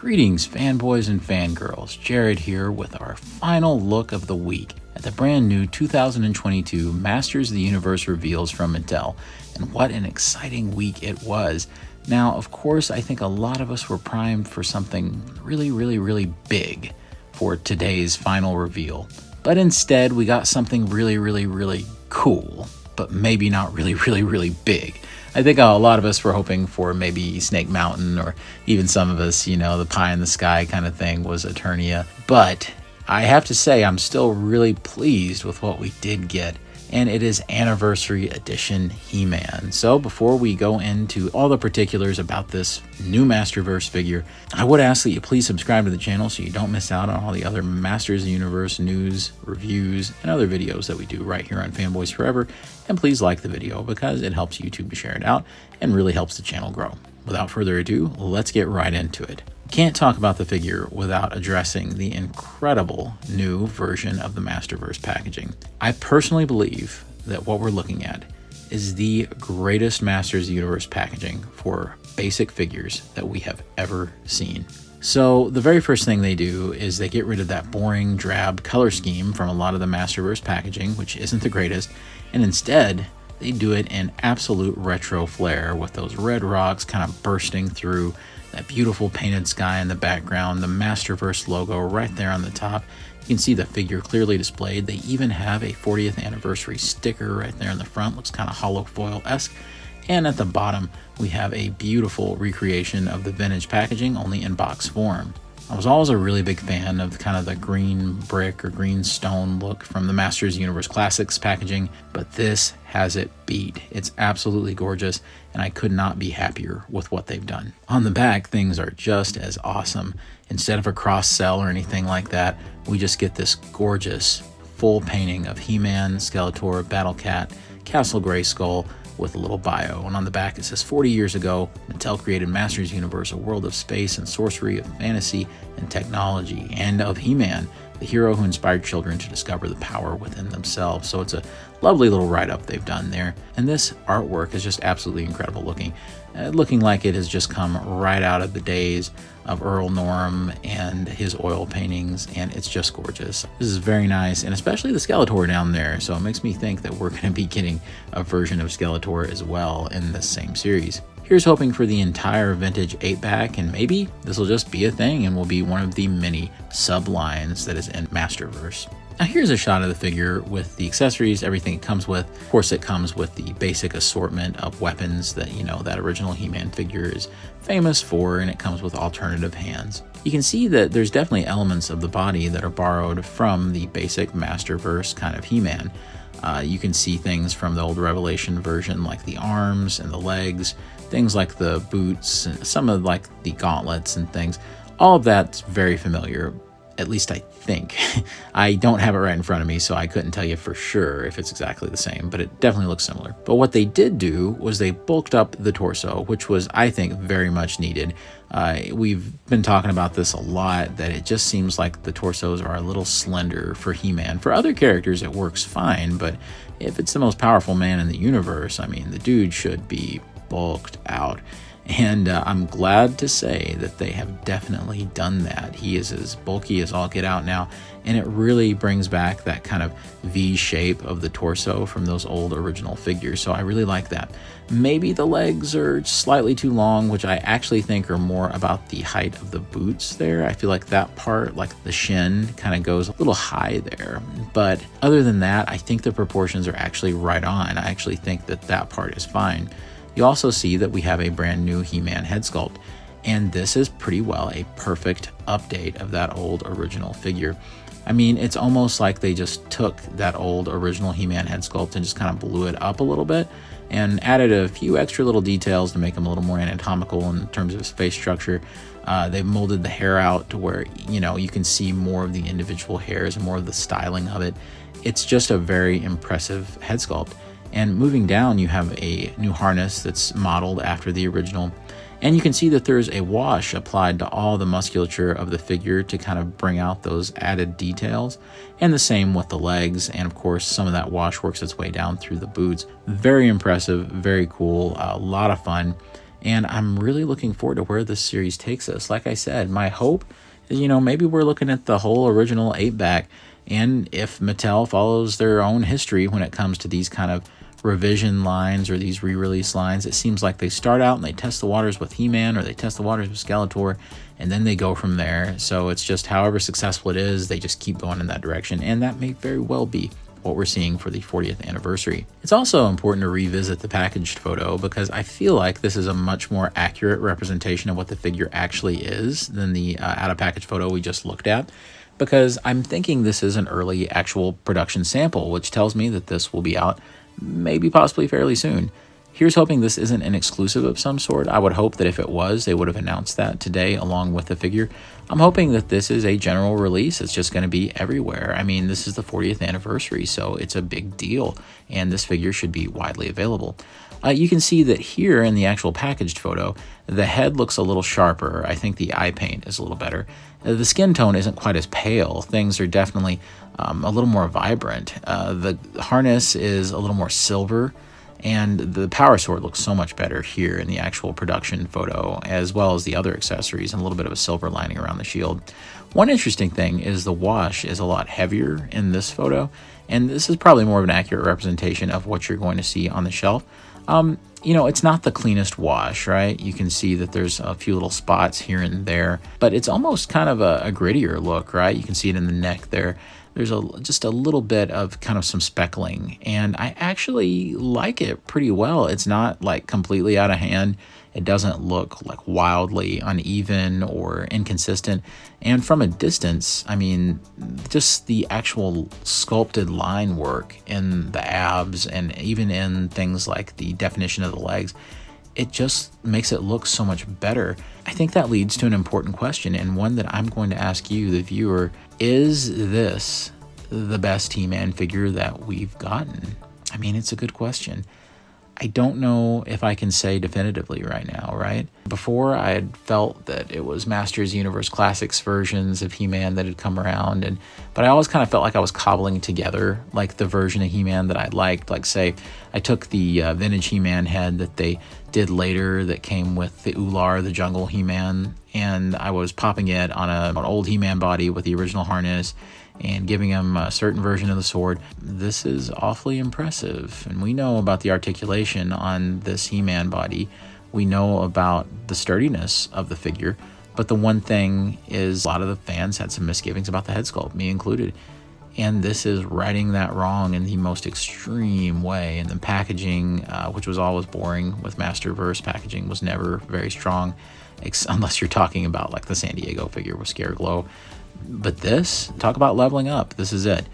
Greetings, fanboys and fangirls. Jared here with our final look of the week at the brand new 2022 Masters of the Universe reveals from Mattel. And what an exciting week it was. Now, of course, I think a lot of us were primed for something really big for today's final reveal. But instead, we got something really cool, but maybe not really big. I think a lot of us were hoping for maybe Snake Mountain, or even some of us, the pie in the sky kind of thing was Eternia. But I have to say, I'm still really pleased with what we did get. And it is Anniversary Edition He-Man. So before we go into all the particulars about this new Masterverse figure, I would ask that you please subscribe to the channel so you don't miss out on all the other Masters of the Universe news, reviews, and other videos that we do right here on Fanboys Forever. And please like the video because it helps YouTube to share it out and really helps the channel grow. Without further ado, let's get right into it. Can't talk about the figure without addressing the incredible new version of the Masterverse packaging. I personally believe that what we're looking at is the greatest Masters of the Universe packaging for basic figures that we have ever seen. So the very first thing they do is they get rid of that boring, drab color scheme from a lot of the Masterverse packaging, which isn't the greatest, and instead they do it in absolute retro flair with those red rocks kind of bursting through that beautiful painted sky in the background, the Masterverse logo right there on the top. You can see the figure clearly displayed. They even have a 40th anniversary sticker right there in the front. Looks kind of hollow foil-esque. And at the bottom, we have a beautiful recreation of the vintage packaging, only in box form. I was always a really big fan of kind of the green brick or green stone look from the Masters of the Universe Classics packaging, but this has it beat. It's absolutely gorgeous, and I could not be happier with what they've done. On the back, things are just as awesome. Instead of a cross-sell or anything like that, we just get this gorgeous full painting of He-Man, Skeletor, Battle Cat, Castle Grayskull, with a little bio. And on the back it says, 40 years ago, Mattel created Masters Universe, a world of space and sorcery, of fantasy and technology, and of He-Man, the hero who inspired children to discover the power within themselves. So it's a lovely little write-up they've done there. And this artwork is just absolutely incredible looking. Looking like it has just come right out of the days of Earl Norm and his oil paintings, and it's just gorgeous. This is very nice, and especially the Skeletor down there, so it makes me think that we're going to be getting a version of Skeletor as well in this same series. Here's hoping for the entire vintage 8-pack, and maybe this will just be a thing and will be one of the many sub-lines that is in Masterverse. Now here's a shot of the figure with the accessories, everything it comes with. Of course, it comes with the basic assortment of weapons that, that original He-Man figure is famous for, and it comes with alternative hands. You can see that there's definitely elements of the body that are borrowed from the basic Masterverse kind of He-Man. You can see things from the old Revelation version, like the arms and the legs, things like the boots, and some of like the gauntlets and things. All of that's very familiar. At least I think. I don't have it right in front of me, so I couldn't tell you for sure if it's exactly the same, but it definitely looks similar. But what they did do was they bulked up the torso, which was, I think, very much needed. We've been talking about this a lot, that it just seems like the torsos are a little slender for He-Man. For other characters, it works fine, but if it's the most powerful man in the universe, I mean, the dude should be bulked out. And I'm glad to say that they have definitely done that. He is as bulky as all get out now, and it really brings back that kind of V shape of the torso from those old original figures, so I really like that. Maybe the legs are slightly too long, which I actually think are more about the height of the boots there. I feel like that part, like the shin, kind of goes a little high there. But other than that, I think the proportions are actually right on. I actually think that that part is fine. You also see that we have a brand new He-Man head sculpt, and this is pretty well a perfect update of that old original figure. I mean, it's almost like they just took that old original He-Man head sculpt and just kind of blew it up a little bit and added a few extra little details to make him a little more anatomical in terms of his face structure. They've molded the hair out to where, you can see more of the individual hairs and more of the styling of it. It's just a very impressive head sculpt. And moving down, you have a new harness that's modeled after the original. And you can see that there's a wash applied to all the musculature of the figure to kind of bring out those added details. And the same with the legs. And of course, some of that wash works its way down through the boots. Very impressive, very cool, a lot of fun. And I'm really looking forward to where this series takes us. Like I said, my hope is, maybe we're looking at the whole original 8-back. And if Mattel follows their own history when it comes to these kind of revision lines or these re-release lines, it seems like they start out and they test the waters with He-Man or they test the waters with Skeletor, and then they go from there. So it's just however successful it is, they just keep going in that direction, and that may very well be what we're seeing for the 40th anniversary. It's also important to revisit the packaged photo because I feel like this is a much more accurate representation of what the figure actually is than the out-of-package photo we just looked at, because I'm thinking this is an early actual production sample, which tells me that this will be out maybe possibly fairly soon. Here's hoping this isn't an exclusive of some sort. I would hope that if it was, they would have announced that today along with the figure. I'm hoping that this is a general release. It's just going to be everywhere. I mean, this is the 40th anniversary, so it's a big deal, and this figure should be widely available. You can see that here in the actual packaged photo, the head looks a little sharper. I think the eye paint is a little better. The skin tone isn't quite as pale. Things are definitely a little more vibrant. The harness is a little more silver, and the power sword looks so much better here in the actual production photo, as well as the other accessories and a little bit of a silver lining around the shield. One interesting thing is the wash is a lot heavier in this photo, and this is probably more of an accurate representation of what you're going to see on the shelf. It's not the cleanest wash, right? You can see that there's a few little spots here and there, but it's almost kind of a grittier look, right? You can see it in the neck there. There's just a little bit of kind of some speckling, and I actually like it pretty well. It's not like completely out of hand. It doesn't look like wildly uneven or inconsistent. And from a distance, I mean, just the actual sculpted line work in the abs and even in things like the definition of the legs, it just makes it look so much better. I think that leads to an important question, and one that I'm going to ask you, the viewer. Is this the best He-Man figure that we've gotten? I mean, it's a good question. I don't know if I can say definitively right now, right? Before, I had felt that it was Masters Universe Classics versions of He-Man that had come around, but I always kind of felt like I was cobbling together like the version of He-Man that I liked. Like, say, I took the vintage He-Man head that they did later that came with the Ular, the Jungle He-Man, and I was popping it on an old He-Man body with the original harness and giving him a certain version of the sword. This is awfully impressive, and we know about the articulation on this He-Man body. We know about the sturdiness of the figure, but the one thing is a lot of the fans had some misgivings about the head sculpt, me included, and this is righting that wrong in the most extreme way. And the packaging, which was always boring with Masterverse, packaging was never very strong, unless you're talking about like the San Diego figure with Scare Glow. But this, talk about leveling up. This is it.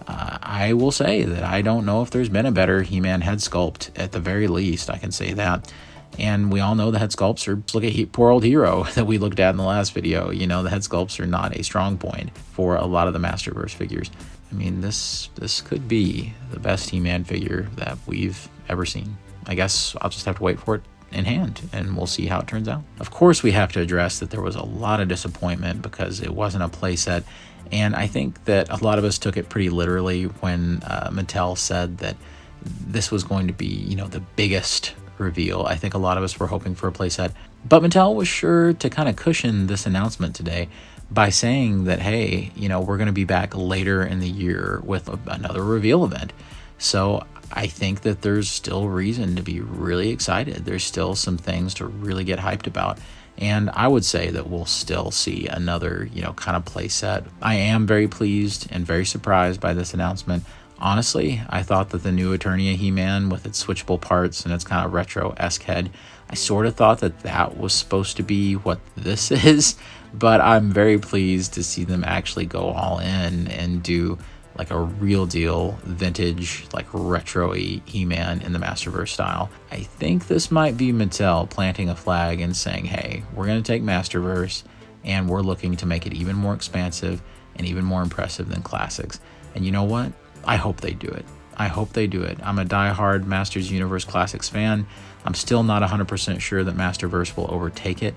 I will say that I don't know if there's been a better He-Man head sculpt. At the very least, I can say that. And we all know the head sculpts are, look at poor old Hero that we looked at in the last video. The head sculpts are not a strong point for a lot of the Masterverse figures. I mean, this could be the best He-Man figure that we've ever seen. I guess I'll just have to wait for it in hand, and we'll see how it turns out. Of course, we have to address that there was a lot of disappointment because it wasn't a playset, and I think that a lot of us took it pretty literally when Mattel said that this was going to be, the biggest reveal. I think a lot of us were hoping for a playset, but Mattel was sure to kind of cushion this announcement today by saying that, hey, we're going to be back later in the year with another reveal event. So I think that there's still reason to be really excited. There's still some things to really get hyped about. And I would say that we'll still see another, kind of play set. I am very pleased and very surprised by this announcement. Honestly, I thought that the new Eternia He-Man with its switchable parts and its kind of retro-esque head, I sort of thought that was supposed to be what this is. But I'm very pleased to see them actually go all in and do like a real deal vintage, like retro-y He-Man in the Masterverse style. I think this might be Mattel planting a flag and saying, hey, we're going to take Masterverse and we're looking to make it even more expansive and even more impressive than Classics. And you know what? I hope they do it. I hope they do it. I'm a diehard Masters Universe Classics fan. I'm still not 100% sure that Masterverse will overtake it,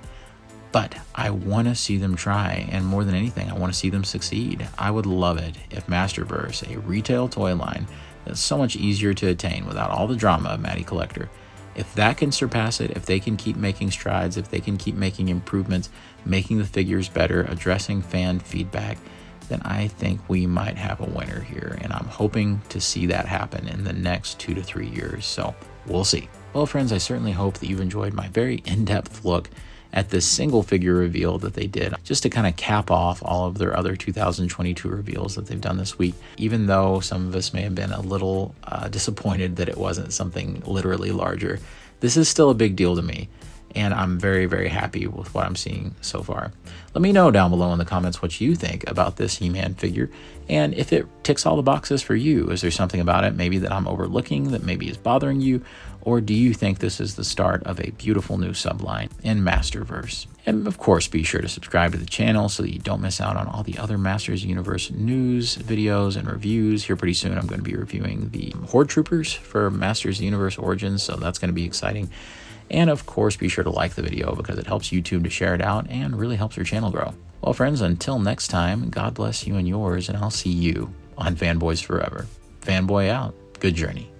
but I want to see them try, and more than anything, I want to see them succeed. I would love it if Masterverse, a retail toy line that's so much easier to attain without all the drama of Matty Collector, If that can surpass it, if they can keep making strides, if they can keep making improvements, making the figures better, addressing fan feedback, then I think we might have a winner here. And I'm hoping to see that happen in the next 2 to 3 years. So we'll see. Well, friends, I certainly hope that you've enjoyed my very in-depth look at this single figure reveal that they did, just to kind of cap off all of their other 2022 reveals that they've done this week. Even though some of us may have been a little disappointed that it wasn't something literally larger, this is still a big deal to me, and I'm very, very happy with what I'm seeing so far. Let me know down below in the comments what you think about this He-Man figure, and if it ticks all the boxes for you. Is there something about it maybe that I'm overlooking that maybe is bothering you, or do you think this is the start of a beautiful new subline in Masterverse? And of course, be sure to subscribe to the channel so that you don't miss out on all the other Masters Universe news, videos, and reviews. Here pretty soon I'm going to be reviewing the Horde Troopers for Masters Universe Origins, so that's going to be exciting. And of course, be sure to like the video because it helps YouTube to share it out and really helps your channel grow. Well, friends, until next time, God bless you and yours, and I'll see you on Fanboys Forever. Fanboy out. Good journey.